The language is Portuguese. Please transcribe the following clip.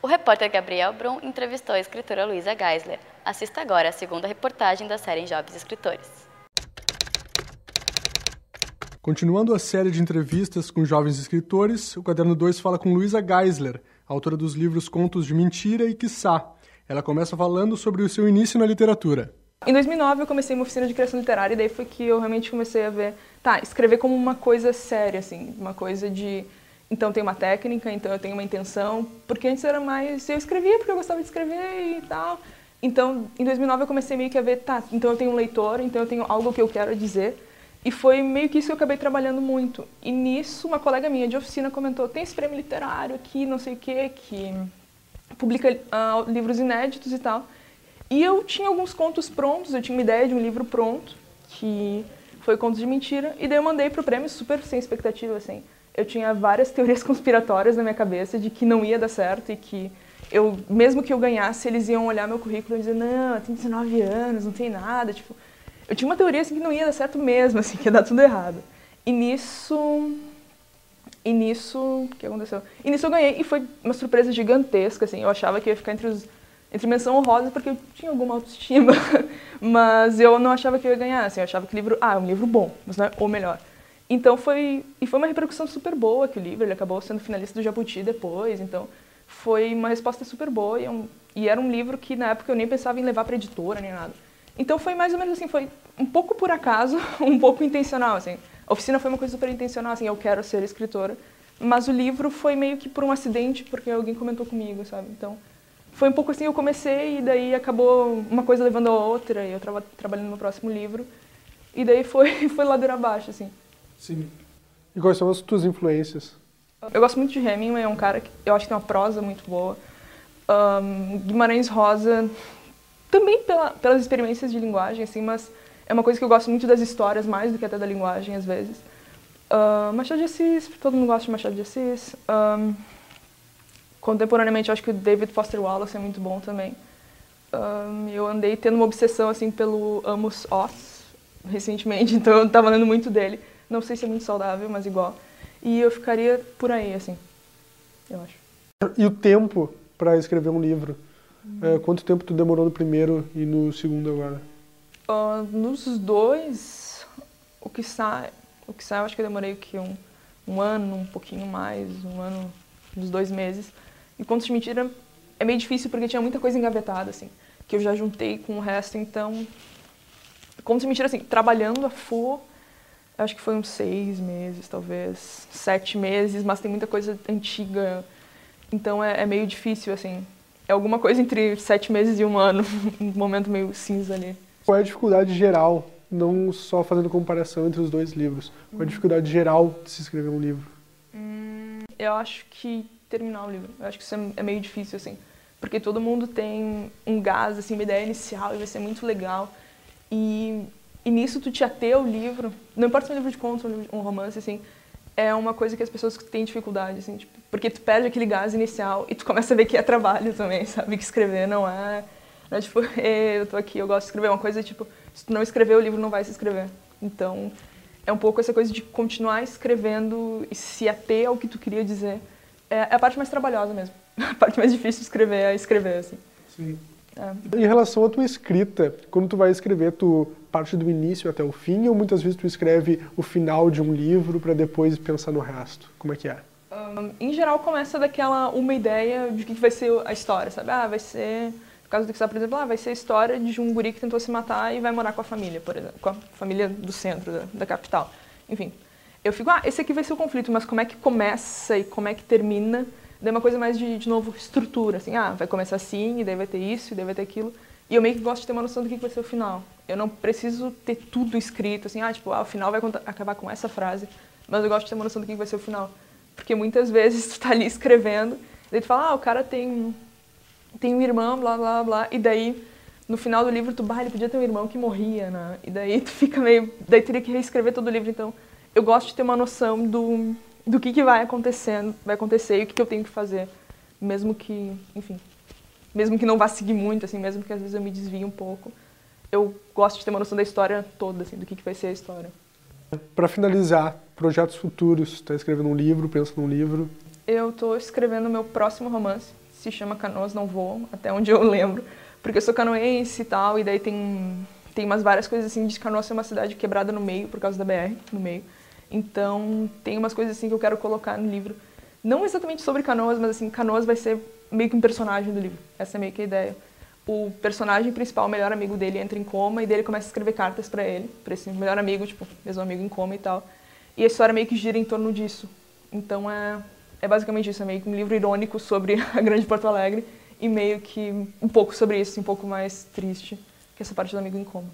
O repórter Gabriel Brum entrevistou a escritora Luisa Geisler. Assista agora a segunda reportagem da série Jovens Escritores. Continuando a série de entrevistas com jovens escritores, o Caderno 2 fala com Luisa Geisler, autora dos livros Contos de Mentira e Quiçá. Ela começa falando sobre o seu início na literatura. Em 2009 eu comecei uma oficina de criação literária e daí foi que eu realmente comecei a ver, escrever como uma coisa séria, assim, uma coisa de, então tem uma técnica, então eu tenho uma intenção, porque antes era mais, eu escrevia porque eu gostava de escrever e tal. Então, em 2009 eu comecei meio que a ver, então eu tenho um leitor, então eu tenho algo que eu quero dizer. E foi meio que isso que eu acabei trabalhando muito. E nisso, uma colega minha de oficina comentou, tem esse prêmio literário aqui, não sei o quê, que publica livros inéditos e tal. E eu tinha alguns contos prontos, eu tinha uma ideia de um livro pronto, que foi Contos de Mentira, e daí eu mandei pro prêmio super sem expectativa, assim. Eu tinha várias teorias conspiratórias na minha cabeça de que não ia dar certo e que mesmo que eu ganhasse, eles iam olhar meu currículo e dizer, não, tem 19 anos, não tem nada, tipo... Eu tinha uma teoria assim, que não ia dar certo mesmo, assim, que ia dar tudo errado. E nisso, o que aconteceu? E nisso eu ganhei, e foi uma surpresa gigantesca, assim. Eu achava que ia ficar entre menção honrosa, porque eu tinha alguma autoestima. Mas eu não achava que eu ia ganhar, assim. Eu achava que o livro, é um livro bom, mas não é o melhor. Então foi uma repercussão super boa que o livro, ele acabou sendo finalista do Jabuti depois, então foi uma resposta super boa, e era um livro que na época eu nem pensava em levar para editora, nem nada. Então foi mais ou menos assim, foi um pouco por acaso, um pouco intencional, assim. A oficina foi uma coisa super intencional, assim, eu quero ser escritora. Mas o livro foi meio que por um acidente, porque alguém comentou comigo, sabe? Então, foi um pouco assim, eu comecei e daí acabou uma coisa levando a outra, e eu estava trabalhando no meu próximo livro. E daí foi ladeira abaixo, assim. Sim. E quais são as tuas influências? Eu gosto muito de Hemingway, é um cara que eu acho que tem uma prosa muito boa. Guimarães Rosa... Também pelas experiências de linguagem, assim, mas é uma coisa que eu gosto muito das histórias, mais do que até da linguagem, às vezes. Machado de Assis, todo mundo gosta de Machado de Assis. Contemporaneamente, eu acho que o David Foster Wallace é muito bom também. Eu andei tendo uma obsessão, assim, pelo Amos Oz, recentemente, então eu estava lendo muito dele. Não sei se é muito saudável, mas igual. E eu ficaria por aí, assim, eu acho. E o tempo para escrever um livro? Quanto tempo tu demorou no primeiro e no segundo agora? Nos dois, o que sai, eu acho que eu demorei um ano, um pouquinho mais, um ano, uns 2 meses. E Contos de Mentira é meio difícil porque tinha muita coisa engavetada, assim, que eu já juntei com o resto, então... Contos de Mentira, assim, trabalhando a full, eu acho que foi uns 6 meses, talvez, 7 meses, mas tem muita coisa antiga, então é meio difícil, assim. É alguma coisa entre 7 meses e 1 ano, um momento meio cinza ali. Qual é a dificuldade geral, não só fazendo comparação entre os dois livros, qual é a dificuldade geral de se escrever um livro? Eu acho que terminar o livro, eu acho que isso é meio difícil, assim, porque todo mundo tem um gás, assim, uma ideia inicial e vai ser muito legal, e nisso tu te ater ao livro, não importa se é um livro de contos ou um romance, assim, é uma coisa que as pessoas têm dificuldade, assim, tipo, porque tu perde aquele gás inicial e tu começa a ver que é trabalho também, sabe? Que escrever não é tipo, eu tô aqui, eu gosto de escrever. É uma coisa, tipo, se tu não escrever, o livro não vai se escrever. Então, é um pouco essa coisa de continuar escrevendo e se ater ao que tu queria dizer. É a parte mais trabalhosa mesmo. A parte mais difícil de escrever é escrever, assim. Sim. Em relação à tua escrita, quando tu vai escrever, tu parte do início até o fim ou muitas vezes tu escreve o final de um livro para depois pensar no resto? Como é que é? Em geral, começa daquela uma ideia de que vai ser a história, sabe? Vai ser, no caso do Quiçá, por exemplo, vai ser a história de um guri que tentou se matar e vai morar com a família, por exemplo, com a família do centro, da capital. Enfim, eu fico, esse aqui vai ser o conflito, mas como é que começa e como é que termina? Daí é uma coisa mais de novo, estrutura, assim, vai começar assim, e daí vai ter isso, e daí vai ter aquilo. E eu meio que gosto de ter uma noção do que vai ser o final. Eu não preciso ter tudo escrito, assim, o final vai acabar com essa frase, mas eu gosto de ter uma noção do que vai ser o final. Porque muitas vezes tu tá ali escrevendo, daí tu fala, o cara tem um irmão, blá, blá, blá, e daí, no final do livro, ele podia ter um irmão que morria, né? E daí tu fica meio... Daí teria que reescrever todo o livro, então eu gosto de ter uma noção do que vai acontecer e o que eu tenho que fazer, mesmo que, enfim, mesmo que não vá seguir muito, assim, mesmo que às vezes eu me desvie um pouco, eu gosto de ter uma noção da história toda, assim, do que vai ser a história. Para finalizar, projetos futuros, está escrevendo um livro, pensa num livro? Eu estou escrevendo meu próximo romance, se chama Canoas Não Voam, até onde eu lembro, porque eu sou canoense e tal, e daí tem umas várias coisas assim de Canoas ser uma cidade quebrada no meio por causa da BR, no meio. Então, tem umas coisas assim que eu quero colocar no livro. Não exatamente sobre Canoas, mas assim, Canoas vai ser meio que um personagem do livro. Essa é meio que a ideia. O personagem principal, o melhor amigo dele, entra em coma e daí ele começa a escrever cartas pra ele, pra esse melhor amigo, tipo, mesmo amigo em coma e tal. E a história meio que gira em torno disso. Então é basicamente isso, é meio que um livro irônico sobre a grande Porto Alegre e meio que um pouco sobre isso, um pouco mais triste, que essa parte do amigo em coma.